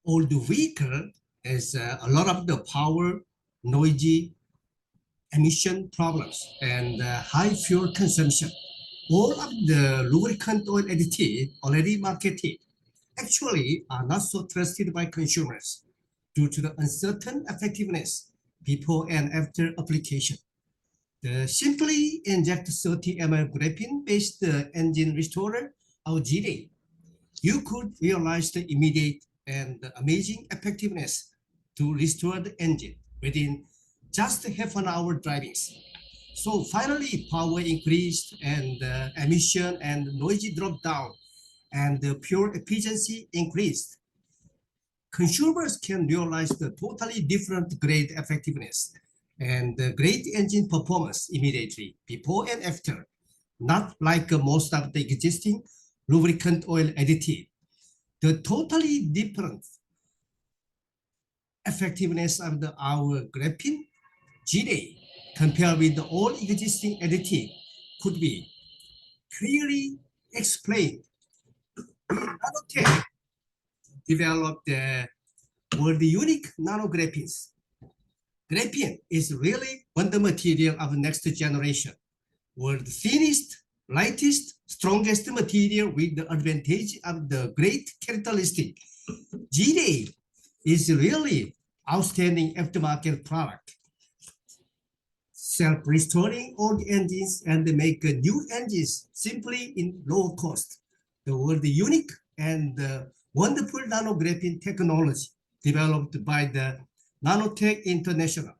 old vehicle has a lot of the power, noisy, emission problems, and high fuel consumption. All of the lubricant oil additive already marketed actually are not so trusted by consumers due to the uncertain effectiveness before and after application. The simply inject 30 ml graphene-based engine restorer or GDA, you could realize the immediate and amazing effectiveness to restore the engine within just half an hour driving. So finally, power increased and emission and noise dropped down and the fuel efficiency increased. Consumers can realize the totally different grade effectiveness and the great engine performance immediately before and after, not like most of the existing lubricant oil additive. The totally different effectiveness of our graphene GDA compared with the all existing additive could be clearly explained. Nanotech developed the world unique nanographenes. Graphene is really one the material of next generation, world thinnest, lightest, strongest material with the advantage of the great characteristic. GDA is really outstanding aftermarket product, self-restoring old engines and make new engines simply in low cost. The world unique and wonderful nanographene technology developed by the Nanotech International